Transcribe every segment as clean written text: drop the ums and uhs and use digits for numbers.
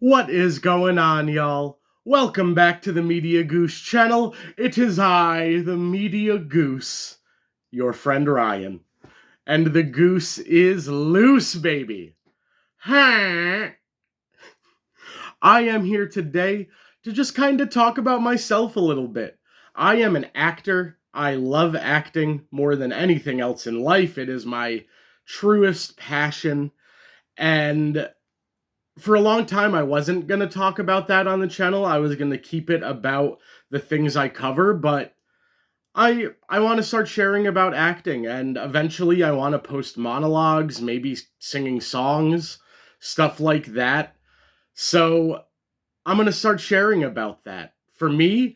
What is going on, y'all? Welcome back to the Media Goose channel. It is I, the Media Goose, your friend Ryan. And the goose is loose, baby. Huh? I am here today to just kind of talk about myself a little bit. I am an actor. I love acting more than anything else in life. It is my truest passion. And for a long time, I wasn't going to talk about that on the channel. I was going to keep it about the things I cover, but I want to start sharing about acting, and eventually I want to post monologues, maybe singing songs, stuff like that. So I'm going to start sharing about that. For me,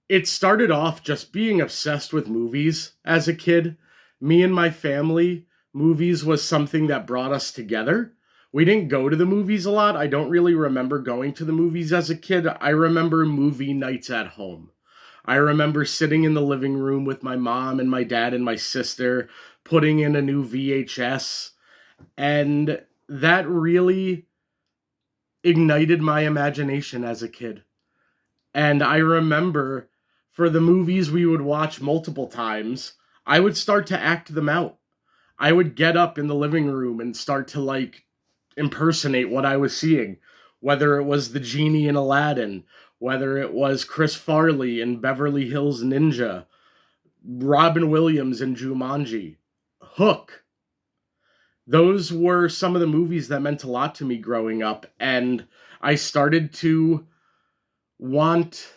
it started off just being obsessed with movies as a kid. Me and my family, movies was something that brought us together. We didn't go to the movies a lot. I don't really remember going to the movies as a kid. I remember movie nights at home. I remember sitting in the living room with my mom and my dad and my sister, putting in a new VHS, and that really ignited my imagination as a kid. And I remember for the movies we would watch multiple times, I would start to act them out. I would get up in the living room and start to impersonate what I was seeing, whether it was the genie in Aladdin, whether it was Chris Farley in Beverly Hills Ninja, Robin Williams in Jumanji, Hook. Those were some of the movies that meant a lot to me growing up, and I started to want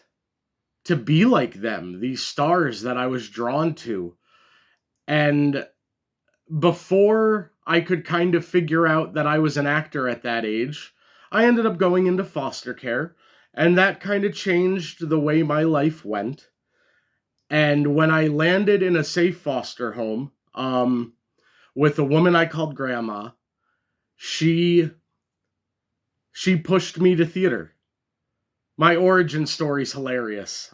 to be like them, these stars that I was drawn to. And before I could kind of figure out that I was an actor at that age, I ended up going into foster care, and that kind of changed the way my life went. And when I landed in a safe foster home, with a woman I called Grandma, she pushed me to theater. My origin story's hilarious.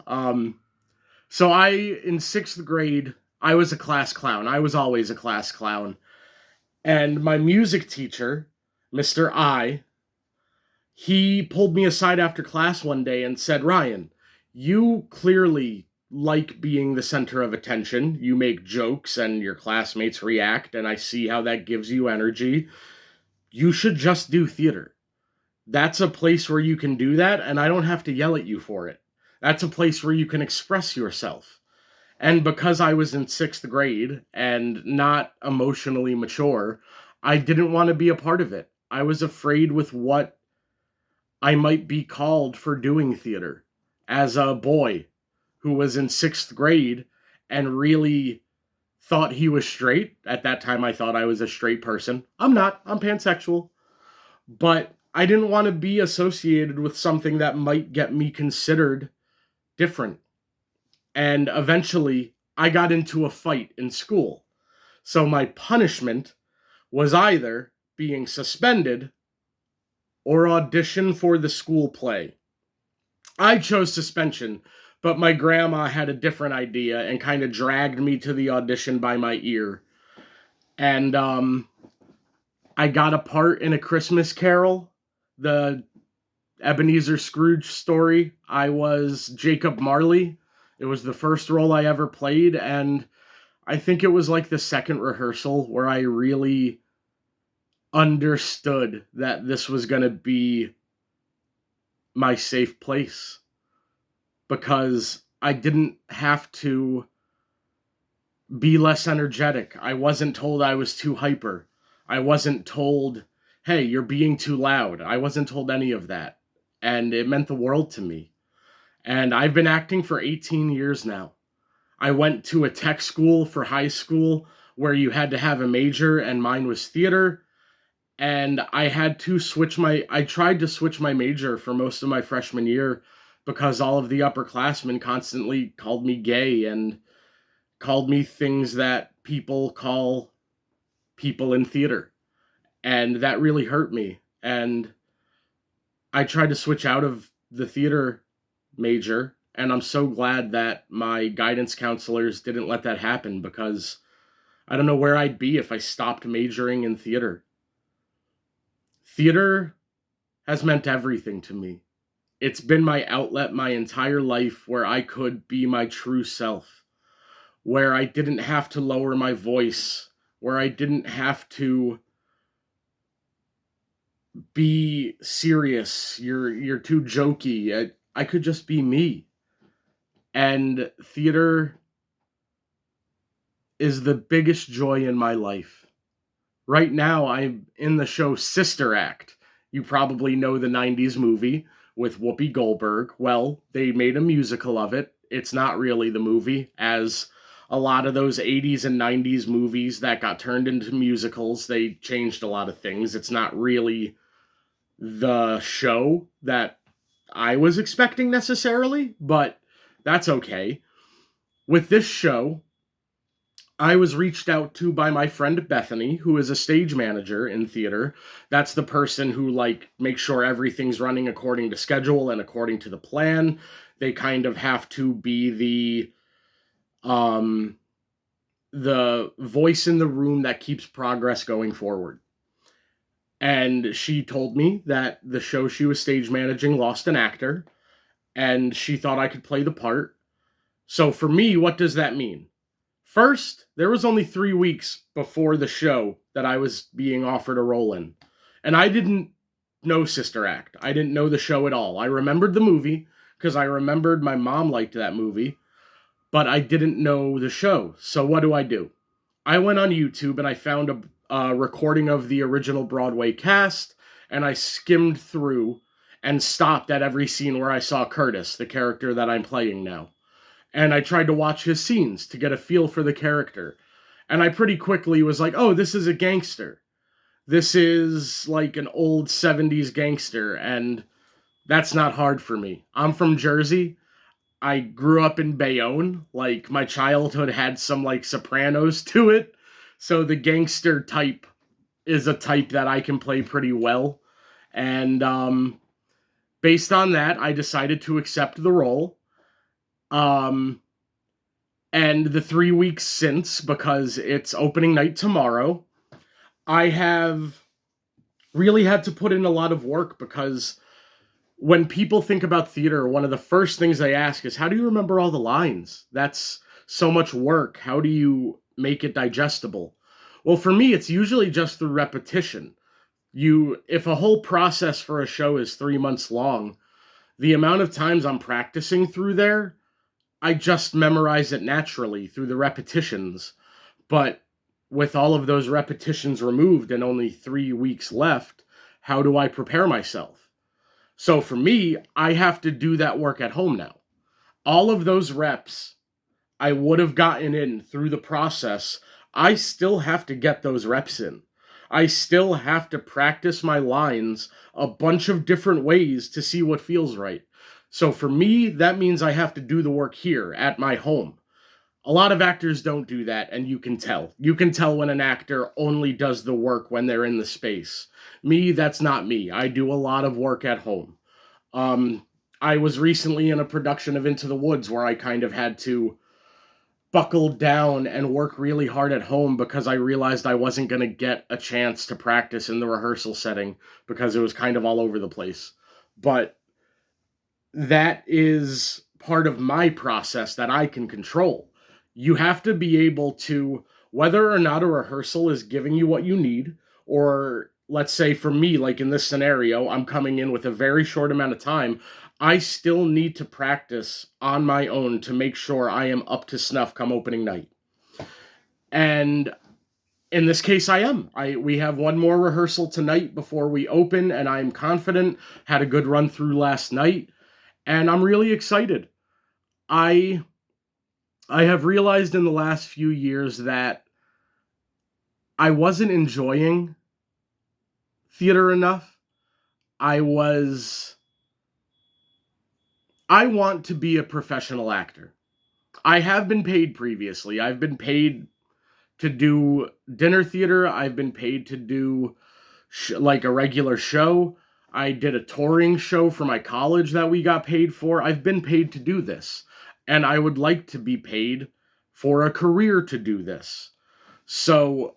So in sixth grade, I was a class clown. I was always a class clown. And my music teacher, Mr. He pulled me aside after class one day and said, Ryan, you clearly like being the center of attention. You make jokes and your classmates react, and I see how that gives you energy. You should just do theater. That's a place where you can do that, and I don't have to yell at you for it. That's a place where you can express yourself. And because I was in sixth grade and not emotionally mature, I didn't want to be a part of it. I was afraid with what I might be called for doing theater as a boy who was in sixth grade and really thought he was straight. At that time, I thought I was a straight person. I'm not, I'm pansexual. But I didn't want to be associated with something that might get me considered different. And eventually, I got into a fight in school. So my punishment was either being suspended or audition for the school play. I chose suspension, but my grandma had a different idea and kind of dragged me to the audition by my ear. And I got a part in A Christmas Carol, the Ebenezer Scrooge story. I was Jacob Marley. It was the first role I ever played, and I think it was like the second rehearsal where I really understood that this was going to be my safe place, because I didn't have to be less energetic. I wasn't told I was too hyper. I wasn't told, hey, you're being too loud. I wasn't told any of that. And it meant the world to me. And I've been acting for 18 years now. I went to a tech school for high school where you had to have a major, and mine was theater. And I tried to switch my major for most of my freshman year because all of the upperclassmen constantly called me gay and called me things that people call people in theater. And that really hurt me. And I tried to switch out of the theater major, and I'm so glad that my guidance counselors didn't let that happen, because I don't know where I'd be if I stopped majoring in theater. Theater has meant everything to me. It's been my outlet my entire life where I could be my true self, where I didn't have to lower my voice, where I didn't have to be serious. You're too jokey. I could just be me. And theater is the biggest joy in my life. Right now, I'm in the show Sister Act. You probably know the 90s movie with Whoopi Goldberg. Well, they made a musical of it. It's not really the movie, as a lot of those 80s and 90s movies that got turned into musicals, they changed a lot of things. It's not really the show that I was expecting necessarily, but that's okay. With this show, I was reached out to by my friend Bethany, who is a stage manager in theater. That's the person who makes sure everything's running according to schedule and according to the plan. They kind of have to be the voice in the room that keeps progress going forward. And she told me that the show she was stage managing lost an actor, and she thought I could play the part. So for me, what does that mean? First, there was only 3 weeks before the show that I was being offered a role in. And I didn't know Sister Act. I didn't know the show at all. I remembered the movie because I remembered my mom liked that movie, but I didn't know the show. So what do? I went on YouTube and I found a recording of the original Broadway cast, and I skimmed through and stopped at every scene where I saw Curtis, the character that I'm playing now. And I tried to watch his scenes to get a feel for the character. And I pretty quickly was like, oh, this is a gangster. This is like an old 70s gangster, and that's not hard for me. I'm from Jersey. I grew up in Bayonne. Like, my childhood had some, Sopranos to it. So the gangster type is a type that I can play pretty well. And based on that, I decided to accept the role. And the 3 weeks since, because it's opening night tomorrow, I have really had to put in a lot of work, because when people think about theater, one of the first things they ask is, how do you remember all the lines? That's so much work. How do you make it digestible? Well, for me, it's usually just through repetition. If a whole process for a show is 3 months long, the amount of times I'm practicing through there, I just memorize it naturally through the repetitions. But with all of those repetitions removed and only 3 weeks left, how do I prepare myself? So for me, I have to do that work at home now. All of those reps I would have gotten in through the process, I still have to get those reps in. I still have to practice my lines a bunch of different ways to see what feels right. So for me, that means I have to do the work here at my home. A lot of actors don't do that, and you can tell. You can tell when an actor only does the work when they're in the space. Me, that's not me. I do a lot of work at home. I was recently in a production of Into the Woods where I kind of had to buckle down and work really hard at home, because I realized I wasn't going to get a chance to practice in the rehearsal setting because it was kind of all over the place. But that is part of my process that I can control. You have to be able to, whether or not a rehearsal is giving you what you need, or let's say for me, like in this scenario, I'm coming in with a very short amount of time, I still need to practice on my own to make sure I am up to snuff come opening night. And in this case, I am. We have one more rehearsal tonight before we open, and I'm confident. Had a good run through last night, and I'm really excited. I have realized in the last few years that I wasn't enjoying theater enough. I want to be a professional actor. I have been paid previously. I've been paid to do dinner theater. I've been paid to do like a regular show. I did a touring show for my college that we got paid for. I've been paid to do this, and I would like to be paid for a career to do this. So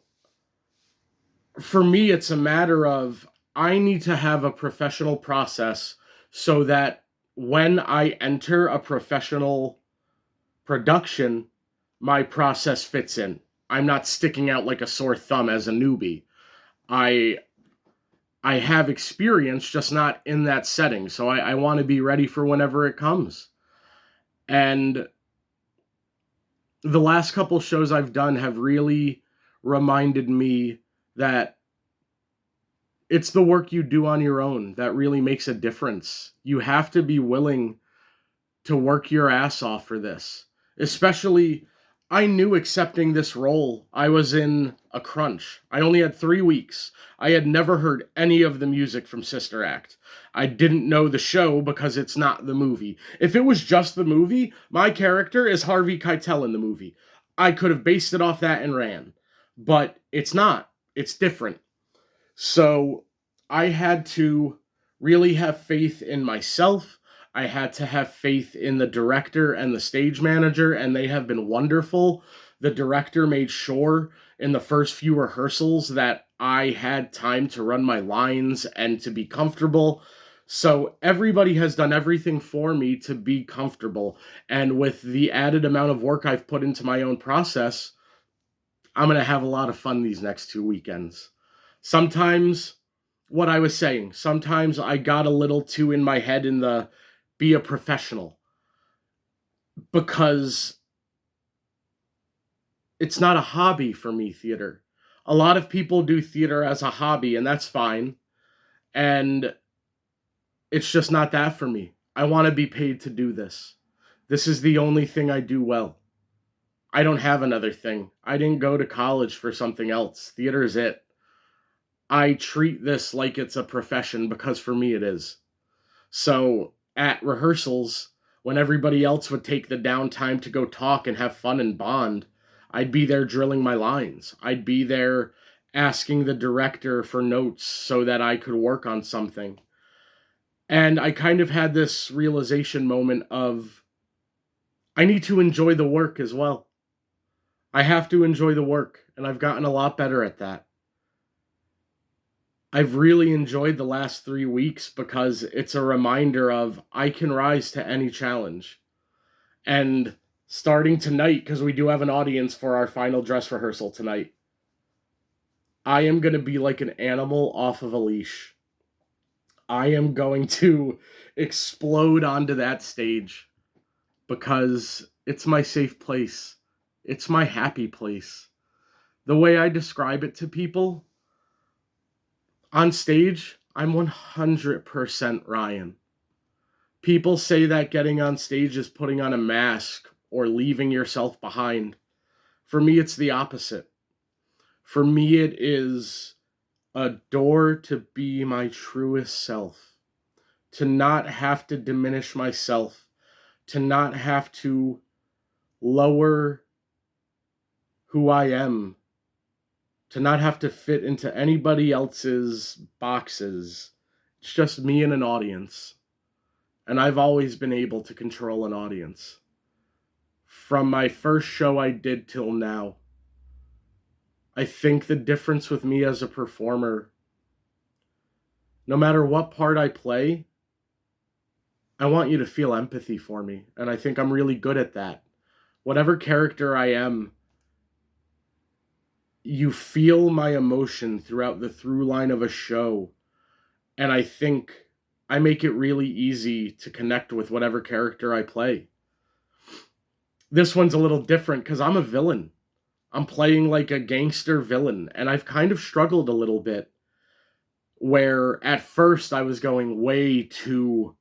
for me, it's a matter of, I need to have a professional process so that when I enter a professional production, my process fits in. I'm not sticking out like a sore thumb as a newbie. I I have experience, just not in that setting. So I want to be ready for whenever it comes. And the last couple shows I've done have really reminded me that it's the work you do on your own that really makes a difference. You have to be willing to work your ass off for this. Especially, I knew accepting this role, I was in a crunch. I only had 3 weeks. I had never heard any of the music from Sister Act. I didn't know the show because it's not the movie. If it was just the movie, my character is Harvey Keitel in the movie. I could have based it off that and ran. But it's not. It's different. So I had to really have faith in myself. I had to have faith in the director and the stage manager, and they have been wonderful. The director made sure in the first few rehearsals that I had time to run my lines and to be comfortable. So everybody has done everything for me to be comfortable. And with the added amount of work I've put into my own process, I'm going to have a lot of fun these next 2 weekends. Sometimes, what I was saying, sometimes I got a little too in my head in the be a professional, because it's not a hobby for me, theater. A lot of people do theater as a hobby, and that's fine. And it's just not that for me. I want to be paid to do this. This is the only thing I do well. I don't have another thing. I didn't go to college for something else. Theater is it. I treat this like it's a profession because for me it is. So at rehearsals, when everybody else would take the downtime to go talk and have fun and bond, I'd be there drilling my lines. I'd be there asking the director for notes so that I could work on something. And I kind of had this realization moment of I need to enjoy the work as well. I have to enjoy the work, and I've gotten a lot better at that. I've really enjoyed the last 3 weeks because it's a reminder of I can rise to any challenge. And starting tonight, because we do have an audience for our final dress rehearsal tonight, I am going to be like an animal off of a leash. I am going to explode onto that stage because it's my safe place. It's my happy place. The way I describe it to people, on stage, I'm 100% Ryan. People say that getting on stage is putting on a mask or leaving yourself behind. For me, it's the opposite. For me, it is a door to be my truest self, to not have to diminish myself, to not have to lower who I am, to not have to fit into anybody else's boxes. It's just me and an audience. And I've always been able to control an audience. From my first show I did till now, I think the difference with me as a performer, no matter what part I play, I want you to feel empathy for me. And I think I'm really good at that. Whatever character I am, you feel my emotion throughout the through line of a show. And I think I make it really easy to connect with whatever character I play. This one's a little different because I'm a villain. I'm playing like a gangster villain, and I've kind of struggled a little bit where at first I was going way too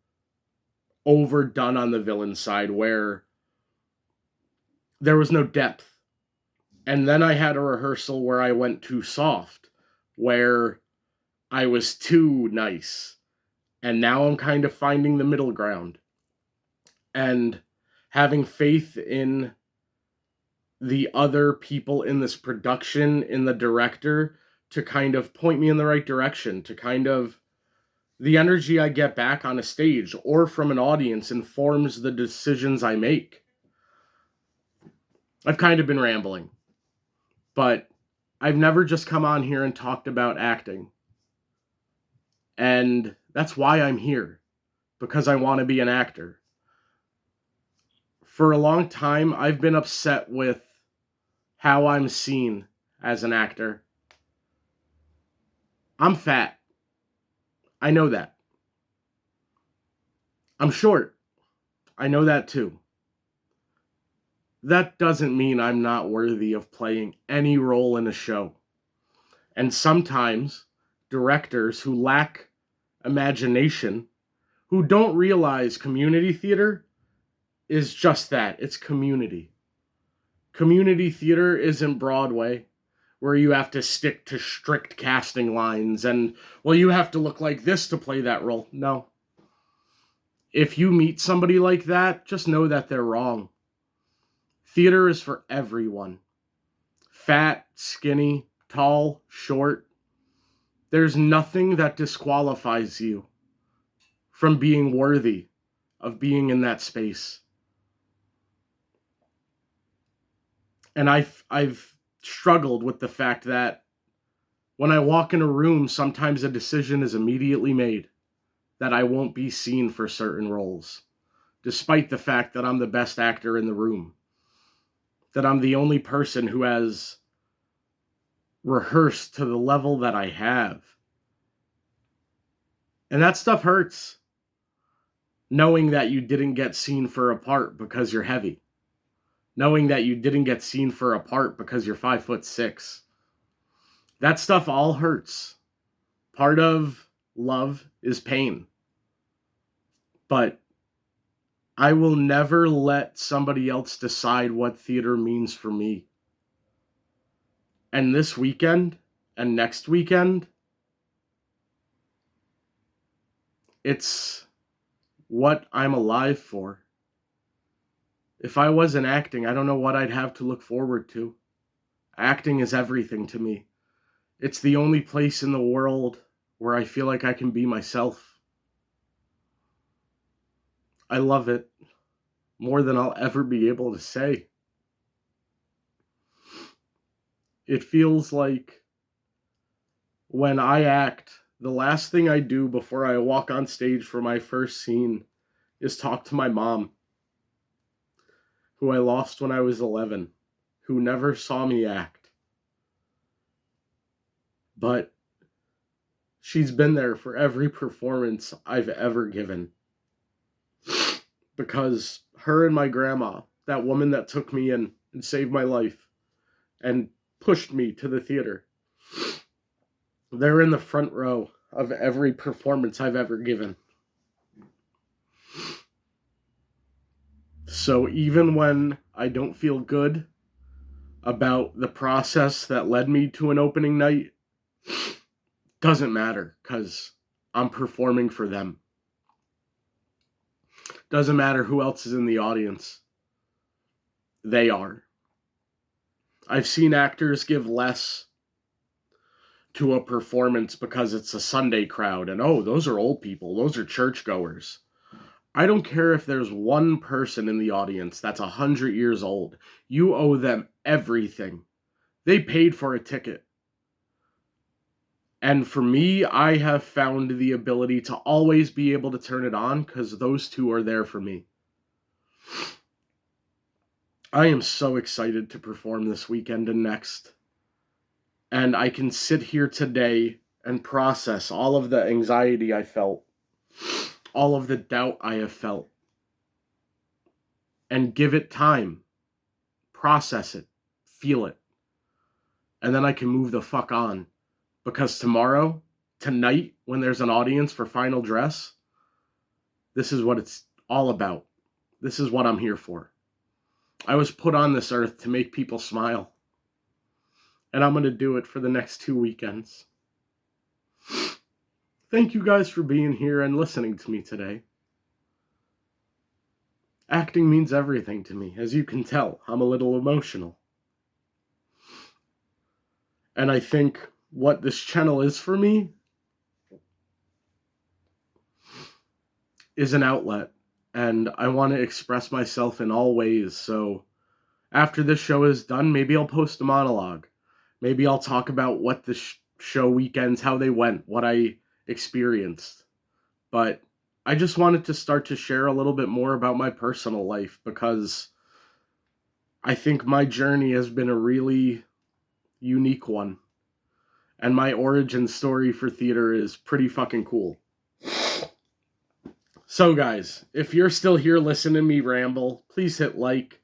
overdone on the villain side where there was no depth. And then I had a rehearsal where I went too soft, where I was too nice. And now I'm kind of finding the middle ground and having faith in the other people in this production, in the director, to kind of point me in the right direction, to kind of the energy I get back on a stage or from an audience informs the decisions I make. I've kind of been rambling, but I've never just come on here and talked about acting. And that's why I'm here, because I want to be an actor. For a long time, I've been upset with how I'm seen as an actor. I'm fat. I know that. I'm short. I know that too. That doesn't mean I'm not worthy of playing any role in a show. And sometimes directors who lack imagination, who don't realize community theater is just that. It's community. Community theater isn't Broadway, where you have to stick to strict casting lines and, well, you have to look like this to play that role. No. If you meet somebody like that, just know that they're wrong. Theater is for everyone. Fat, skinny, tall, short. There's nothing that disqualifies you from being worthy of being in that space. And I've struggled with the fact that when I walk in a room, sometimes a decision is immediately made that I won't be seen for certain roles, despite the fact that I'm the best actor in the room, that I'm the only person who has rehearsed to the level that I have. And that stuff hurts, knowing that you didn't get seen for a part because you're heavy, knowing that you didn't get seen for a part because you're 5'6". That stuff all hurts. Part of love is pain. But I will never let somebody else decide what theater means for me. And this weekend and next weekend, it's what I'm alive for. If I wasn't acting, I don't know what I'd have to look forward to. Acting is everything to me. It's the only place in the world where I feel like I can be myself. I love it more than I'll ever be able to say. It feels like when I act, the last thing I do before I walk on stage for my first scene is talk to my mom, who I lost when I was 11, who never saw me act. But she's been there for every performance I've ever given. Because her and my grandma, that woman that took me in and saved my life and pushed me to the theater, they're in the front row of every performance I've ever given. So even when I don't feel good about the process that led me to an opening night, doesn't matter, because I'm performing for them. Doesn't matter who else is in the audience. They are. I've seen actors give less to a performance because it's a Sunday crowd, and oh, those are old people, those are churchgoers. I don't care if there's one person in the audience that's 100 years old. You owe them everything. They paid for a ticket. And for me, I have found the ability to always be able to turn it on because those two are there for me. I am so excited to perform this weekend and next. And I can sit here today and process all of the anxiety I felt, all of the doubt I have felt, and give it time, process it, feel it, and then I can move the fuck on. Because tomorrow, tonight, when there's an audience for final dress, this is what it's all about. This is what I'm here for. I was put on this earth to make people smile. And I'm going to do it for the next 2 weekends. Thank you guys for being here and listening to me today. Acting means everything to me. As you can tell, I'm a little emotional. And I think what this channel is for me is an outlet. And I want to express myself in all ways. So after this show is done, maybe I'll post a monologue. Maybe I'll talk about what the show weekends, how they went, what I experienced. But I just wanted to start to share a little bit more about my personal life because I think my journey has been a really unique one. And my origin story for theater is pretty fucking cool. So guys, if you're still here listening to me ramble, please hit like.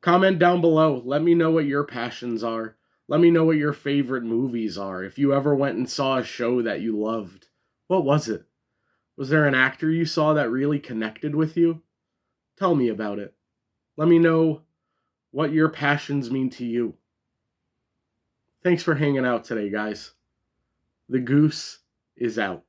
Comment down below. Let me know what your passions are. Let me know what your favorite movies are. If you ever went and saw a show that you loved, what was it? Was there an actor you saw that really connected with you? Tell me about it. Let me know what your passions mean to you. Thanks for hanging out today, guys. The Goose is out.